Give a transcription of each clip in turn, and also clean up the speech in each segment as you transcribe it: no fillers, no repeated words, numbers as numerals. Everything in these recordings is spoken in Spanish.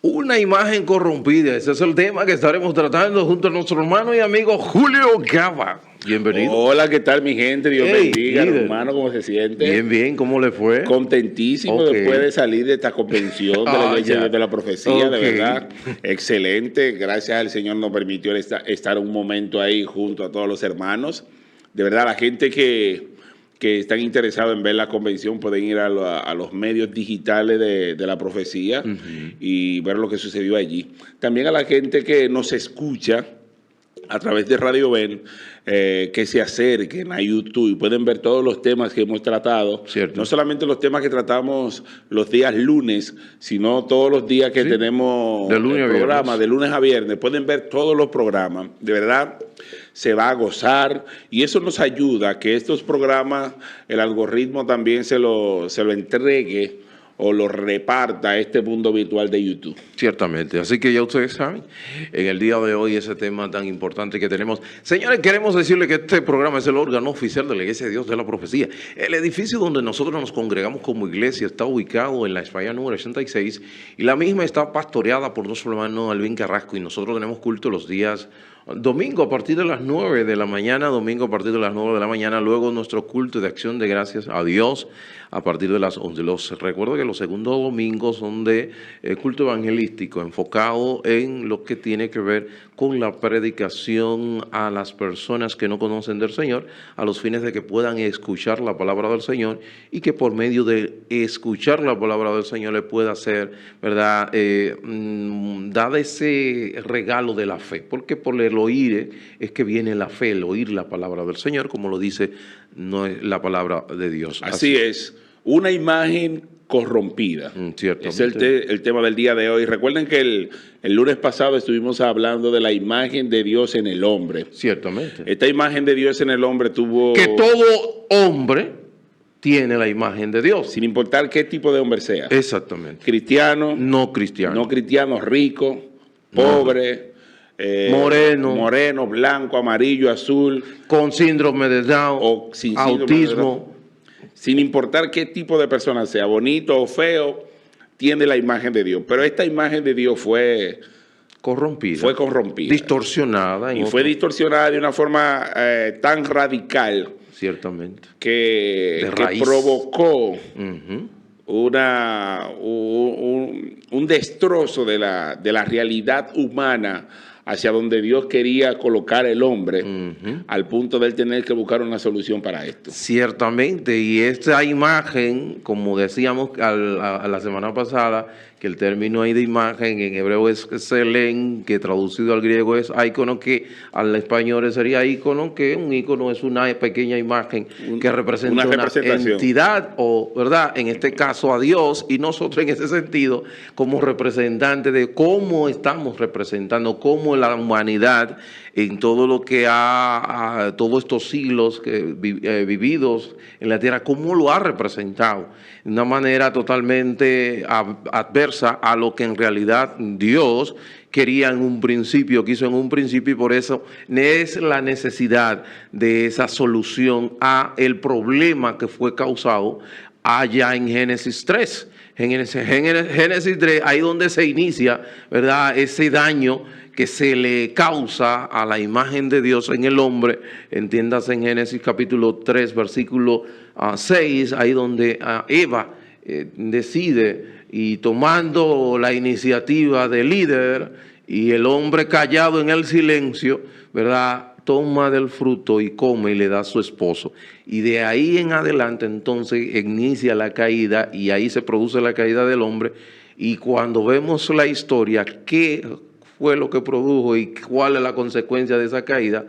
Una imagen corrompida, ese es el tema que estaremos tratando junto a nuestro hermano y amigo Julio Gaba. Bienvenido. Hola, ¿qué tal mi gente? Dios bendiga, líder. hermano, ¿cómo se siente? Bien, bien, ¿cómo le fue? Contentísimo después de salir de esta convención de la Iglesia de la Profecía, de verdad, excelente. Gracias al Señor nos permitió estar un momento ahí junto a todos los hermanos. De verdad, la gente que están interesados en ver la convención pueden ir a los medios digitales de la profecía y ver lo que sucedió allí. También a la gente que nos escucha a través de Radio Ben, que se acerquen a YouTube y pueden ver todos los temas que hemos tratado. Cierto. No solamente los temas que tratamos los días lunes, sino todos los días que tenemos de lunes el programa, de lunes a viernes. Pueden ver todos los programas. De verdad, se va a gozar y eso nos ayuda a que estos programas, el algoritmo también se lo entregue o lo reparta a este mundo virtual de YouTube. Ciertamente, así que ya ustedes saben, en el día de hoy ese tema tan importante que tenemos. Señores, queremos decirle que este programa es el órgano oficial de la Iglesia de Dios de la Profecía. El edificio donde nosotros nos congregamos como iglesia está ubicado en la España número 86 y la misma está pastoreada por nuestro hermano Alvin Carrasco y nosotros tenemos culto los días domingo a partir de las 9 de la mañana, domingo a partir de las 9 de la mañana, luego nuestro culto de acción de gracias a Dios a partir de las 11. Recuerdo que los segundos domingos son de culto evangelístico, enfocado en lo que tiene que ver con la predicación a las personas que no conocen del Señor, a los fines de que puedan escuchar la palabra del Señor y que por medio de escuchar la palabra del Señor le pueda ser, ¿verdad?, dada ese regalo de la fe, porque por el oír es que viene la fe, el oír la palabra del Señor, como lo dice la palabra de Dios. Así es, una imagen corrompida. Es el tema del día de hoy. Recuerden que el lunes pasado estuvimos hablando de la imagen de Dios en el hombre. Ciertamente. Esta imagen de Dios en el hombre tuvo... Que todo hombre tiene la imagen de Dios. Sin importar qué tipo de hombre sea. Exactamente. Cristiano. No cristiano. No cristiano, rico, pobre. Moreno, blanco, amarillo, azul. Con síndrome de Down. O sin autismo. Sin importar qué tipo de persona sea, bonito o feo, tiene la imagen de Dios. Pero esta imagen de Dios fue corrompida. Fue corrompida. Distorsionada. Y fue distorsionada de una forma tan radical. Ciertamente. Que provocó un destrozo de la realidad humana hacia donde Dios quería colocar el hombre, al punto de él tener que buscar una solución para esto. Ciertamente, y esta imagen, como decíamos a la semana pasada, que el término ahí de imagen en hebreo es selen, que traducido al griego es ícono, que al español sería ícono, que un ícono es una pequeña imagen que representa una entidad, o verdad, en este caso a Dios, y nosotros en ese sentido, como representantes de cómo estamos representando, cómo la humanidad en todo lo que todos estos siglos vividos en la tierra, cómo lo ha representado de una manera totalmente adversa a lo que en realidad Dios quería en un principio, quiso en un principio, y por eso es la necesidad de esa solución a el problema que fue causado allá en Génesis 3. En Génesis 3, ahí donde se inicia, ¿verdad?, ese daño que se le causa a la imagen de Dios en el hombre, entiéndase en Génesis capítulo 3, versículo 6, ahí donde Eva decide y tomando la iniciativa de líder y el hombre callado en el silencio, ¿verdad?, toma del fruto y come y le da a su esposo. Y de ahí en adelante entonces inicia la caída y ahí se produce la caída del hombre. Y cuando vemos la historia, ¿qué fue lo que produjo y cuál es la consecuencia de esa caída?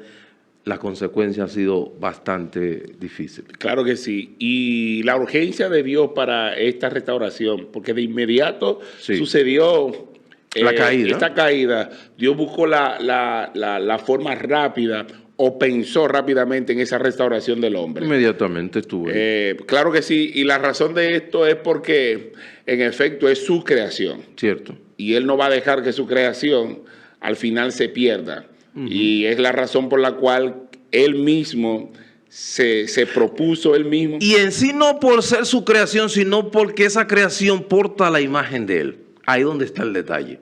La consecuencia ha sido bastante difícil. Claro que sí. Y la urgencia de Dios para esta restauración, porque de inmediato sucedió la caída. Esta caída. Dios buscó la forma rápida o pensó rápidamente en esa restauración del hombre. Inmediatamente estuvo ahí. Claro que sí. Y la razón de esto es porque, en efecto, es su creación. Cierto. Y Él no va a dejar que su creación al final se pierda. Y es la razón por la cual Él mismo se propuso Él mismo. Y en sí no por ser su creación, sino porque esa creación porta la imagen de Él. Ahí donde está el detalle.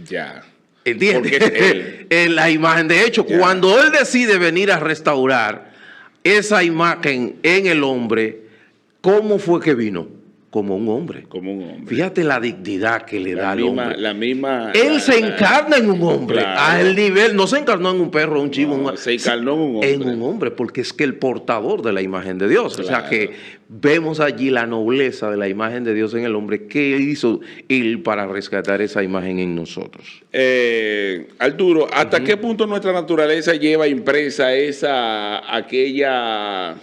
Ya. ¿Entiendes? Porque es él. En la imagen. De hecho, Ya. cuando él decide venir a restaurar esa imagen en el hombre, ¿cómo fue que vino? Como un hombre. Como un hombre. Fíjate la dignidad que le da al hombre. Él se encarna en un hombre, claro. al nivel, no se encarnó en un perro, un chivo, no, se encarnó en un hombre. En un hombre, porque es que el portador de la imagen de Dios. Claro. O sea que vemos allí la nobleza de la imagen de Dios en el hombre. ¿Qué hizo él para rescatar esa imagen en nosotros? Arturo, ¿hasta qué punto nuestra naturaleza lleva impresa aquel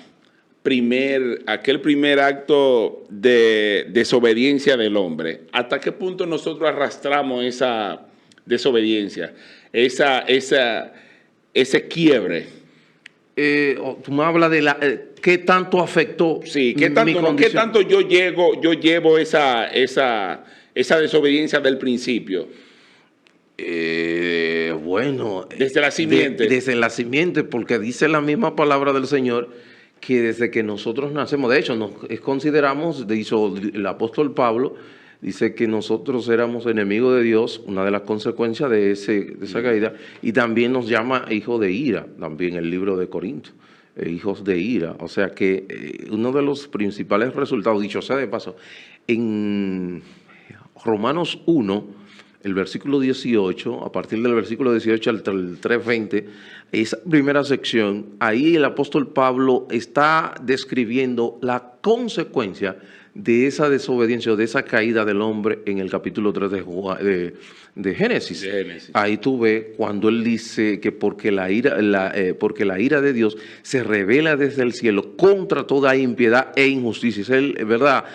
primer acto de desobediencia del hombre? ¿Hasta qué punto nosotros arrastramos esa desobediencia, ese quiebre? Tú me hablas de qué tanto afectó. Sí, ¿qué tanto yo llevo esa desobediencia del principio? Bueno. Desde la simiente. Desde la simiente, porque dice la misma palabra del Señor que desde que nosotros nacemos, de hecho, nos consideramos, dijo el apóstol Pablo, dice que nosotros éramos enemigos de Dios, una de las consecuencias de esa caída, y también nos llama hijos de ira, también el libro de Corintios, hijos de ira. O sea que uno de los principales resultados, dicho sea de paso, en Romanos 1, el versículo 18, a partir del versículo 18 al 3:20, esa primera sección, ahí el apóstol Pablo está describiendo la consecuencia de esa desobediencia o de esa caída del hombre en el capítulo 3 de Génesis. Ahí tú ves cuando él dice que porque la ira de Dios se revela desde el cielo contra toda impiedad e injusticia. Es verdad,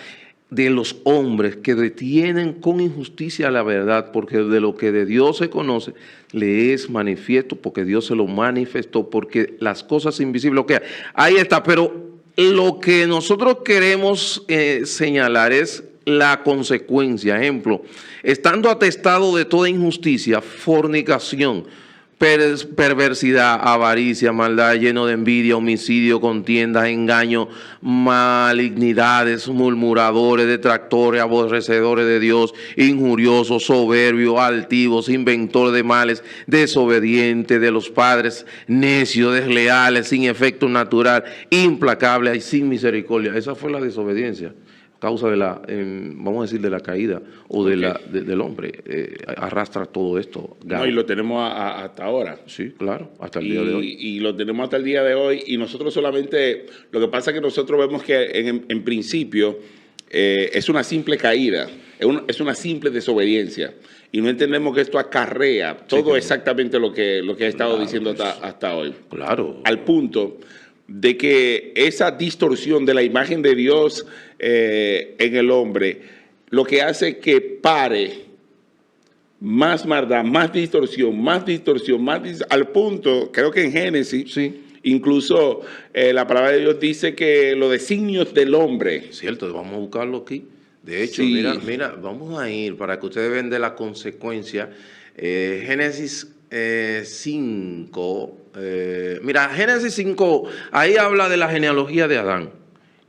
de los hombres que detienen con injusticia la verdad, porque de lo que de Dios se conoce le es manifiesto, porque Dios se lo manifestó, porque las cosas invisibles, lo que hay, ahí está. Pero lo que nosotros queremos señalar es la consecuencia. Ejemplo, estando atestado de toda injusticia, fornicación, perversidad, avaricia, maldad, lleno de envidia, homicidio, contiendas, engaño, malignidades, murmuradores, detractores, aborrecedores de Dios, injuriosos, soberbios, altivos, inventores de males, desobedientes de los padres, necios, desleales, sin efecto natural, implacables y sin misericordia. Esa fue la desobediencia, causa de vamos a decir, de la caída o del hombre. Arrastra todo esto. No, y lo tenemos hasta ahora. Sí, claro, hasta el día de hoy. Y lo tenemos hasta el día de hoy, y nosotros solamente, lo que pasa es que nosotros vemos que en principio es una simple caída, es una simple desobediencia, y no entendemos que esto acarrea todo exactamente lo que ha estado diciendo hasta hoy. Claro. Al punto de que esa distorsión de la imagen de Dios en el hombre, lo que hace que pare más maldad, más distorsión, al punto, creo que en Génesis, sí, incluso la palabra de Dios dice que los designios del hombre. Cierto, vamos a buscarlo aquí. De hecho, sí. mira, vamos a ir para que ustedes vean de la consecuencia. Génesis 5, mira, Génesis 5, ahí habla de la genealogía de Adán.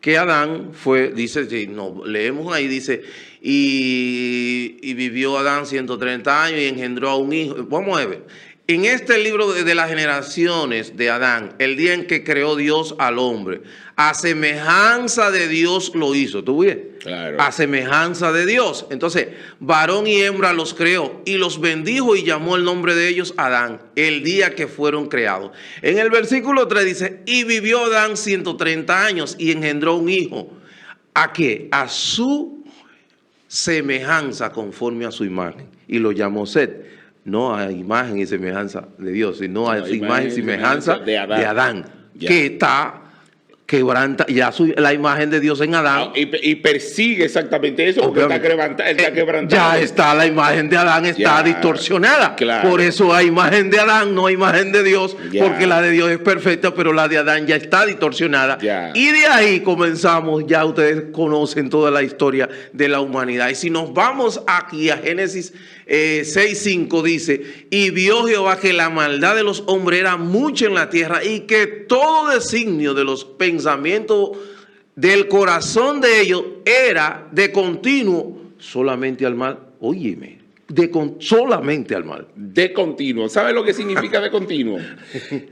Que Adán fue, dice, si no, leemos ahí, dice, y vivió Adán 130 años y engendró a un hijo. Vamos a ver, en este libro de las generaciones de Adán, el día en que creó Dios al hombre, a semejanza de Dios lo hizo. ¿Tú ves? Claro. A semejanza de Dios. Entonces, varón y hembra los creó y los bendijo y llamó el nombre de ellos Adán, el día que fueron creados. En el versículo 3 dice, y vivió Adán 130 años y engendró un hijo. ¿A qué? A su semejanza conforme a su imagen. Y lo llamó Set. No a imagen y semejanza de Dios, sino a imagen y semejanza de Adán. Que está quebranta ya la imagen de Dios en Adán. Y persigue exactamente eso, porque está quebrantado. Ya está, la imagen de Adán está distorsionada. Claro. Por eso hay imagen de Adán, no hay imagen de Dios, porque la de Dios es perfecta, pero la de Adán ya está distorsionada. Y de ahí comenzamos, ya ustedes conocen toda la historia de la humanidad. Y si nos vamos aquí a Génesis 6:5 dice, y vio Jehová que la maldad de los hombres era mucha en la tierra y que todo designio de los pensamientos del corazón de ellos era de continuo solamente al mal. Óyeme, solamente al mal. De continuo. ¿Sabes lo que significa de continuo?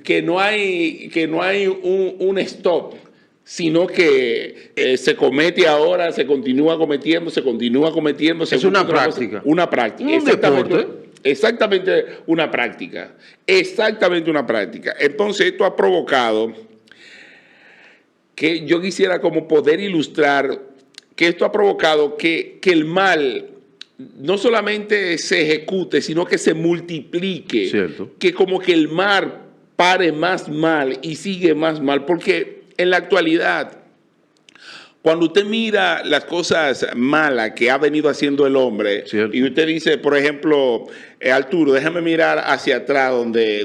Que no hay un stop, sino que se comete ahora, se continúa cometiendo. Es una práctica. Una práctica. Un deporte. Exactamente una práctica. Exactamente una práctica. Entonces esto ha provocado que yo quisiera como poder ilustrar que esto ha provocado que el mal no solamente se ejecute, sino que se multiplique. Cierto. Que como que el mar pare más mal y sigue más mal. Porque en la actualidad, cuando usted mira las cosas malas que ha venido haciendo el hombre, cierto, y usted dice, por ejemplo, Arturo, déjame mirar hacia atrás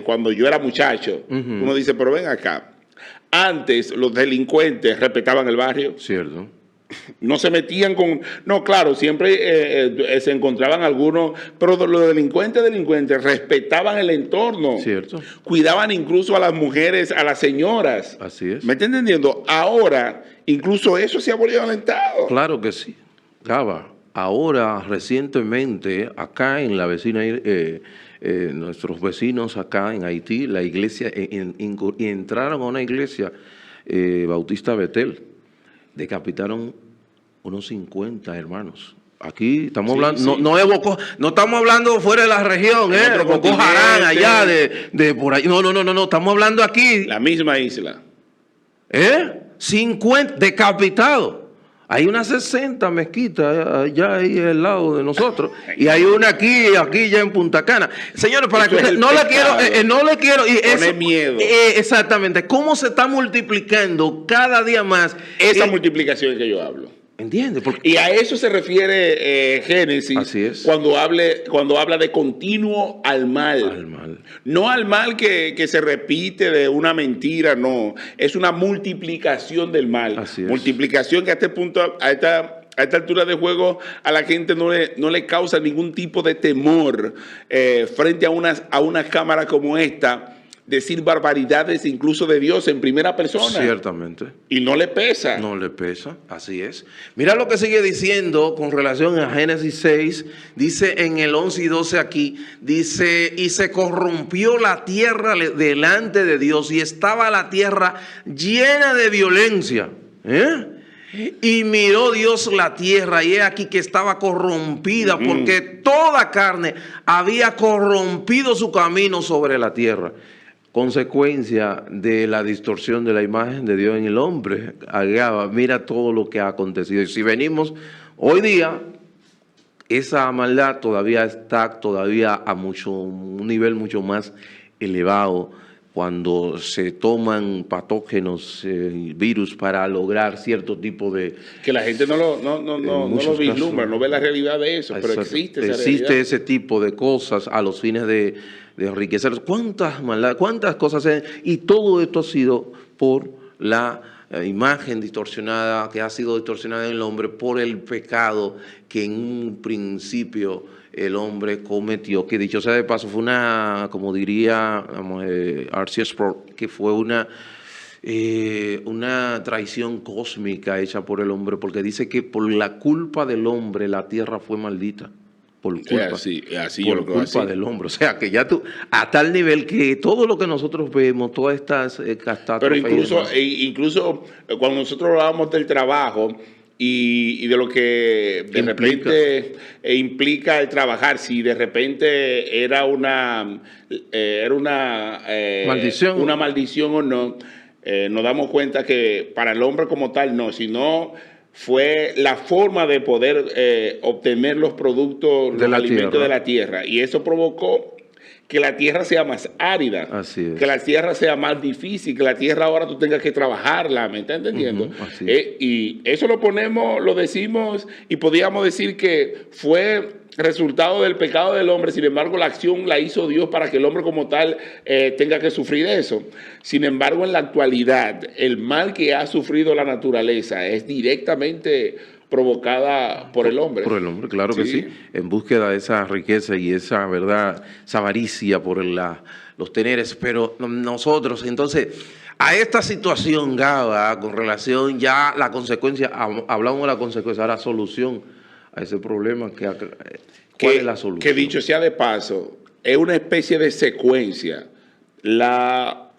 cuando yo era muchacho. Uno dice, pero ven acá. Antes los delincuentes respetaban el barrio. Cierto. No se metían con... No, claro, siempre se encontraban algunos, pero los delincuentes respetaban el entorno. Cierto. Cuidaban incluso a las mujeres, a las señoras. Así es. ¿Me está entendiendo? Ahora, incluso eso se ha violentado. Claro que sí. Gaba, ahora, recientemente, acá en la vecina... nuestros vecinos acá en Haití, la iglesia, entraron a una iglesia bautista Betel, decapitaron unos 50 hermanos. Aquí estamos hablando, sí. No estamos hablando fuera de la región, Boko Haram, allá de por ahí. No, estamos hablando aquí. La misma isla. 50 decapitados. Hay unas 60 mezquitas allá ahí al lado de nosotros y hay una aquí ya en Punta Cana. Señores, para que no le quiero y eso, miedo. Exactamente. ¿Cómo se está multiplicando cada día más esa multiplicación que yo hablo? ¿Entiendes? Y a eso se refiere Génesis. Así es. Cuando habla de continuo al mal. Al mal. No al mal que se repite de una mentira, no. Es una multiplicación del mal. Así es. Multiplicación que a este punto, a esta altura de juego, a la gente no le causa ningún tipo de temor frente a una cámara como esta. Decir barbaridades incluso de Dios en primera persona. Ciertamente. Y no le pesa. No le pesa, así es. Mira lo que sigue diciendo con relación a Génesis 6. Dice en el 11 y 12 aquí, dice, y se corrompió la tierra delante de Dios y estaba la tierra llena de violencia. Y miró Dios la tierra y he aquí que estaba corrompida porque toda carne había corrompido su camino sobre la tierra. Consecuencia de la distorsión de la imagen de Dios en el hombre. Mira todo lo que ha acontecido. Y si venimos hoy día, esa maldad todavía está a un nivel mucho más elevado cuando se toman patógenos, virus para lograr cierto tipo de... Que la gente no lo vislumbra, no ve la realidad de eso, pero existe esa realidad. Existe ese tipo de cosas a los fines de enriquecer. ¿Cuántas maldades, cuántas cosas? Y todo esto ha sido por la imagen distorsionada, que ha sido distorsionada en el hombre por el pecado que en un principio el hombre cometió, que dicho sea de paso fue una, como diría R.C. Sproul, que fue una traición cósmica hecha por el hombre, porque dice que por la culpa del hombre la tierra fue maldita. Por culpa, por culpa del hombre. O sea, que ya a tal nivel que todo lo que nosotros vemos, todas estas catástrofes... Pero incluso cuando nosotros hablábamos del trabajo y de lo que de repente implica el trabajar, si de repente era una maldición o no, nos damos cuenta que para el hombre como tal no, sino... fue la forma de poder obtener los productos, los alimentos de la tierra. Y eso provocó que la tierra sea más árida, que la tierra sea más difícil, que la tierra ahora tú tengas que trabajarla, ¿me estás entendiendo? Y eso lo decimos y podríamos decir que fue resultado del pecado del hombre. Sin embargo, la acción la hizo Dios para que el hombre como tal tenga que sufrir eso. Sin embargo, en la actualidad, el mal que ha sufrido la naturaleza es directamente provocada por el hombre. Por el hombre, claro que sí. En búsqueda de esa riqueza y esa verdad, esa avaricia por los teneres. Pero nosotros, entonces, a esta situación, Gaba, con relación ya la consecuencia, hablamos de la consecuencia, ahora solución a ese problema. ¿Cuál es la solución? Que dicho sea de paso, es una especie de secuencia la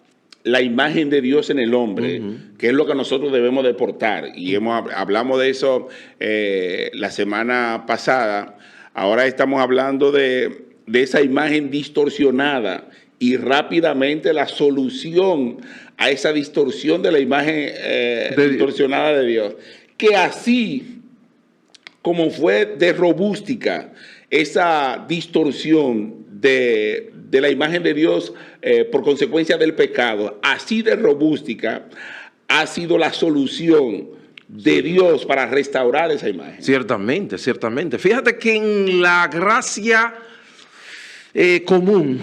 imagen de Dios en el hombre, que es lo que nosotros debemos de portar. Y hablamos de eso la semana pasada. Ahora estamos hablando de esa imagen distorsionada y rápidamente la solución a esa distorsión de la imagen distorsionada de Dios. Que así como fue de robústica esa distorsión de la imagen de Dios por consecuencia del pecado, así de robústica ha sido la solución de Dios para restaurar esa imagen. Ciertamente, ciertamente. Fíjate que en la gracia común,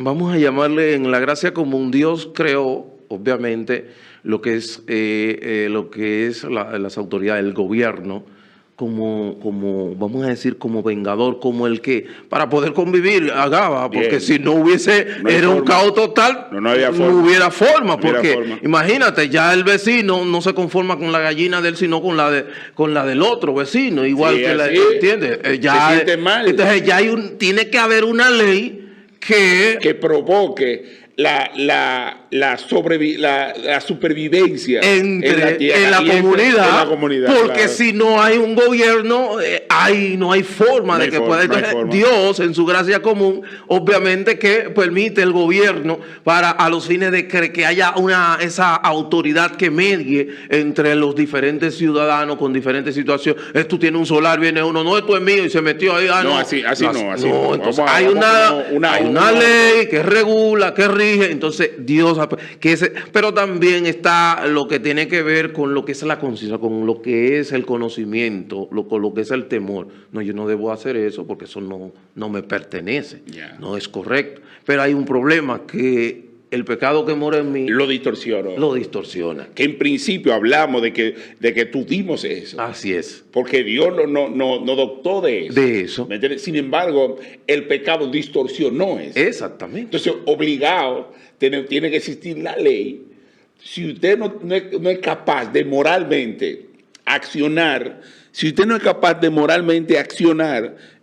vamos a llamarle en la gracia común, Dios creó, obviamente, lo que es las autoridades, el gobierno, como vamos a decir, como vengador, como el que, para poder convivir, hagaba, porque Bien. Si no hubiese, No hay era forma. un caos total, No había forma. no hubiera forma, No hubiera porque forma. imagínate, ya el vecino no se conforma con la gallina de él, sino con la del otro vecino, igual Sí, que la, así. ¿entiendes? Se siente mal. Entonces ya tiene que haber una ley que provoque la supervivencia entre tierra en la y comunidad, en la comunidad, porque claro. si no hay un gobierno, no hay forma No de hay que forma, pueda. no hay Entonces, forma. Dios, en su gracia común, obviamente que permite el gobierno para a los fines de que haya esa autoridad que medie entre los diferentes ciudadanos con diferentes situaciones. Tú tienes un solar, viene uno, no, esto es mío y se metió ahí. No, así no. Entonces, Vamos hay como una ley que regula, que rige, entonces Dios, pero también está lo que tiene que ver con lo que es la conciencia, con lo que es el conocimiento, con lo que es el temor. No, yo no debo hacer eso porque eso no me pertenece, no es correcto. Pero hay un problema, que el pecado que mora en mí lo distorsiona. Que en principio hablamos de que tuvimos eso. Así es. Porque Dios no dotó de eso. De eso. ¿Me entiendes? Sin embargo, el pecado distorsionó eso. Exactamente. Entonces, obligado, tiene que existir la ley. Si usted no es capaz de moralmente accionar,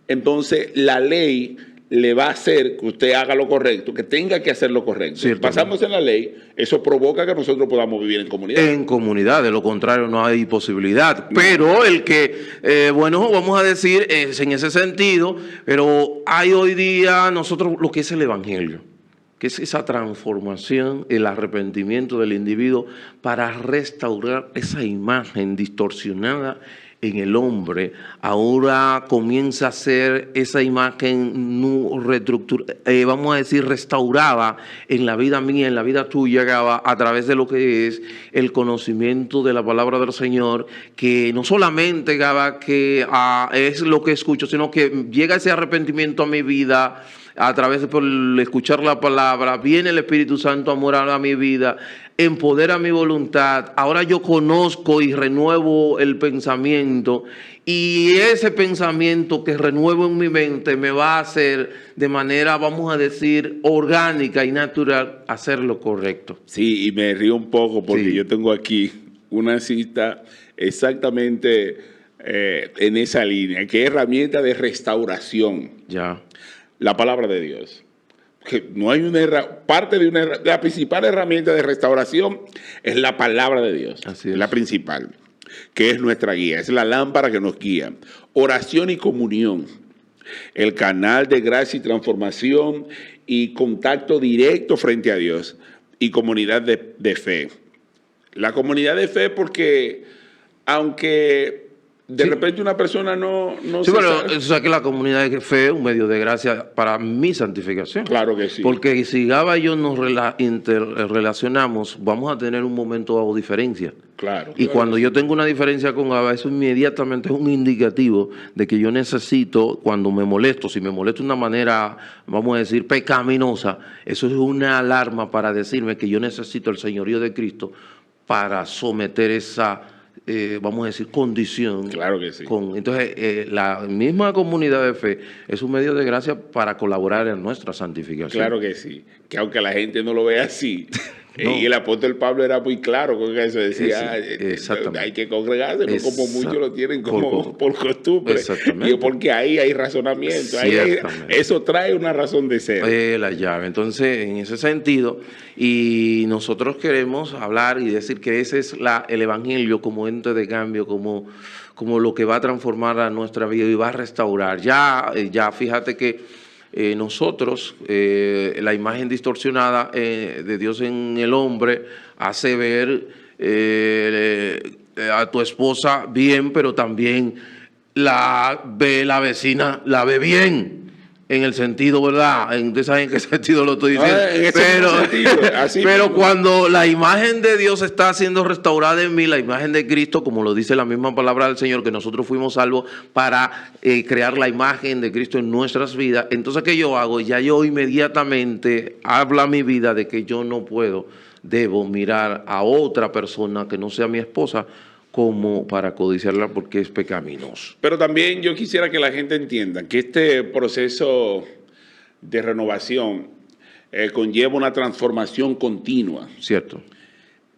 entonces la ley le va a hacer que usted haga lo correcto, que tenga que hacer lo correcto. Si pasamos en la ley, eso provoca que nosotros podamos vivir en comunidad. En comunidad, de lo contrario no hay posibilidad. No. Pero el que, vamos a decir, es en ese sentido, pero hay hoy día nosotros lo que es el evangelio, que es esa transformación, el arrepentimiento del individuo para restaurar esa imagen distorsionada en el hombre. Ahora comienza a ser esa imagen vamos a decir, restaurada en la vida mía, en la vida tuya, Gaba, a través de lo que es el conocimiento de la palabra del Señor, que no solamente, Gaba, que es lo que escucho, sino que llega ese arrepentimiento a mi vida, a través de por escuchar la palabra, viene el Espíritu Santo a morar a mi vida, empodera mi voluntad. Ahora yo conozco y renuevo el pensamiento, y ese pensamiento que renuevo en mi mente me va a hacer de manera, vamos a decir, orgánica y natural, hacer lo correcto. Sí, y me río un poco porque yo tengo aquí una cita exactamente en esa línea, que es herramienta de restauración. Ya. La palabra de Dios. Que no hay la principal herramienta de restauración es la palabra de Dios. Así es. La principal, que es nuestra guía, es la lámpara que nos guía. Oración y comunión, el canal de gracia y transformación y contacto directo frente a Dios, y comunidad de fe. La comunidad de fe, porque aunque de repente una persona no sí, pero o sea que la comunidad de fe es un medio de gracia para mi santificación. Claro que sí. Porque si Gaba y yo nos interrelacionamos, vamos a tener un momento de diferencia. Claro. Y cuando yo tengo una diferencia con Gaba, eso inmediatamente es un indicativo de que yo necesito, cuando me molesto, si me molesto de una manera, vamos a decir, pecaminosa, eso es una alarma para decirme que yo necesito el señorío de Cristo para someter esa vamos a decir, condición. Claro que sí. Entonces, la misma comunidad de fe es un medio de gracia para colaborar en nuestra santificación. Claro que sí. Que aunque la gente no lo vea así, No. Y el apóstol Pablo era muy claro con eso, decía, hay que congregarse, no como muchos lo tienen como por costumbre. Exactamente. Y porque ahí hay razonamiento, eso trae una razón de ser. La llave. Entonces, en ese sentido, y nosotros queremos hablar y decir que ese es el evangelio como ente de cambio, como lo que va a transformar a nuestra vida y va a restaurar. Ya fíjate que nosotros, la imagen distorsionada de Dios en el hombre hace ver a tu esposa bien, pero también la vecina, la ve bien. En el sentido, ¿verdad? ¿Ustedes saben en qué sentido lo estoy diciendo? Pero cuando la imagen de Dios está siendo restaurada en mí, la imagen de Cristo, como lo dice la misma palabra del Señor, que nosotros fuimos salvos para crear la imagen de Cristo en nuestras vidas, entonces, ¿qué yo hago? Ya yo inmediatamente habla mi vida de que yo no debo mirar a otra persona que no sea mi esposa, como para codiciarla porque es pecaminoso. Pero también yo quisiera que la gente entienda que este proceso de renovación conlleva una transformación continua. Cierto.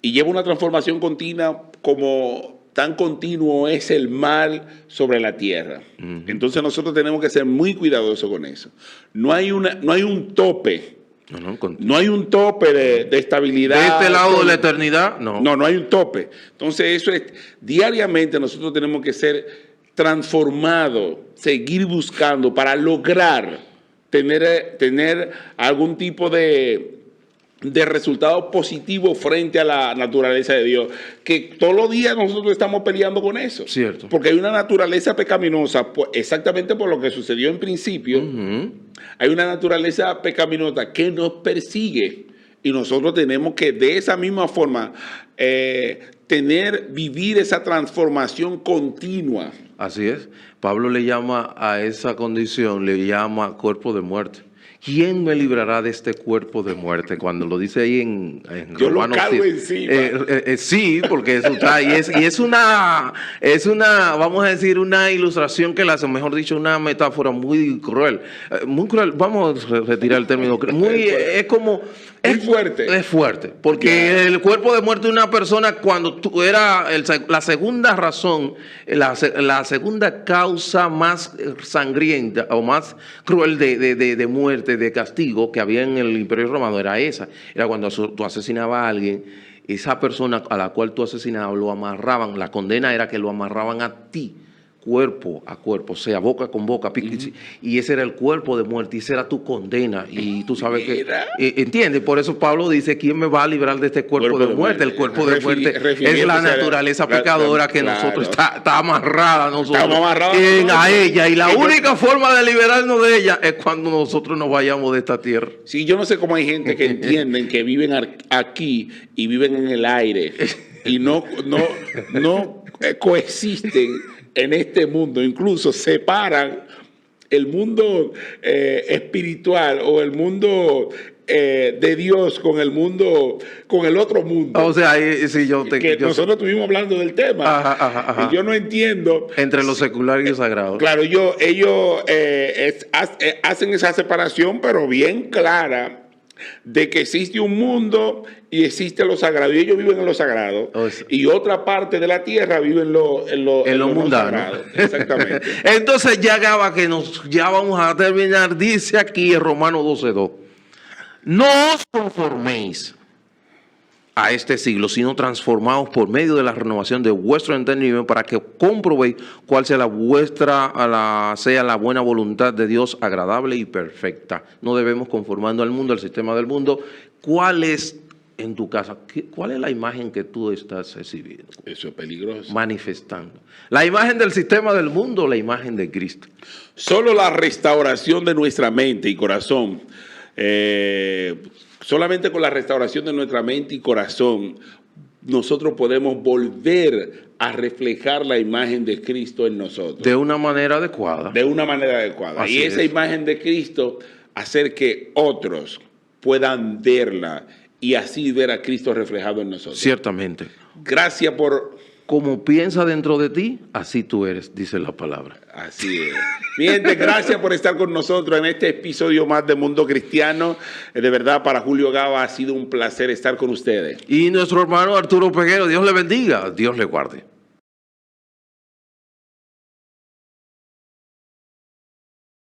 Y lleva una transformación continua como tan continuo es el mal sobre la tierra. Entonces nosotros tenemos que ser muy cuidadosos con eso. No hay un tope. No hay un tope de estabilidad. ¿De este lado de la eternidad? No. No hay un tope. Entonces eso es, diariamente nosotros tenemos que ser transformados, seguir buscando para lograr tener algún tipo de resultado positivo frente a la naturaleza de Dios, que todos los días nosotros estamos peleando con eso. Cierto. Porque hay una naturaleza pecaminosa, exactamente por lo que sucedió en principio. Hay una naturaleza pecaminosa que nos persigue y nosotros tenemos que de esa misma forma vivir esa transformación continua. Así es. Pablo le llama a esa condición, le llama cuerpo de muerte. ¿Quién me librará de este cuerpo de muerte? Cuando lo dice ahí en yo Romanos, lo cargo encima. Sí, porque eso está y es una, vamos a decir, una ilustración que la hace, mejor dicho, una metáfora muy cruel. Muy cruel, vamos a retirar el término. Es como... Es fuerte. Es fuerte, porque el cuerpo de muerte de una persona, cuando tú era la segunda razón, la segunda causa más sangrienta o más cruel de muerte, de castigo que había en el Imperio Romano, era esa. Era cuando tú asesinabas a alguien, esa persona a la cual tú asesinabas lo amarraban, la condena era que lo amarraban a ti, cuerpo a cuerpo, o sea, boca con boca, y ese era el cuerpo de muerte, y esa era tu condena, y tú sabes que, ¿entiendes? Por eso Pablo dice, ¿quién me va a librar de este cuerpo de muerte? El cuerpo de muerte es la naturaleza pecadora que nosotros está amarrada a nosotros, a ella, y la única forma de liberarnos de ella es cuando nosotros nos vayamos de esta tierra. Sí, yo no sé cómo hay gente que entienden que viven aquí y viven en el aire, y no coexisten en este mundo, incluso separan el mundo espiritual o el mundo de Dios con el mundo, con el otro mundo. O sea, sí, nosotros estuvimos hablando del tema. Ajá. Y yo no entiendo. Entre lo secular y lo sagrado. Claro, ellos hacen esa separación, pero bien clara, de que existe un mundo y existe lo sagrado, y ellos viven en lo sagrado, y otra parte de la tierra vive en lo mundano. Exactamente. Entonces ya Gaba, que ya vamos a terminar, dice aquí en Romanos 12:2, no os conforméis a este siglo, sino transformaos por medio de la renovación de vuestro entendimiento, para que comprobéis cuál sea la buena voluntad de Dios, agradable y perfecta. No debemos conformarnos al mundo, al sistema del mundo. ¿Cuál es en tu casa? ¿Cuál es la imagen que tú estás recibiendo? Eso es peligroso. Manifestando. ¿La imagen del sistema del mundo o la imagen de Cristo? Solo la restauración de nuestra mente y corazón, solamente con la restauración de nuestra mente y corazón, nosotros podemos volver a reflejar la imagen de Cristo en nosotros. De una manera adecuada. De una manera adecuada. Así y esa imagen de Cristo, hacer que otros puedan verla y así ver a Cristo reflejado en nosotros. Ciertamente. Gracias por como piensa dentro de ti, así tú eres, dice la palabra. Así es. Mi gente, gracias por estar con nosotros en este episodio más de Mundo Cristiano. De verdad, para Julio Gaba ha sido un placer estar con ustedes. Y nuestro hermano Arturo Peguero, Dios le bendiga, Dios le guarde.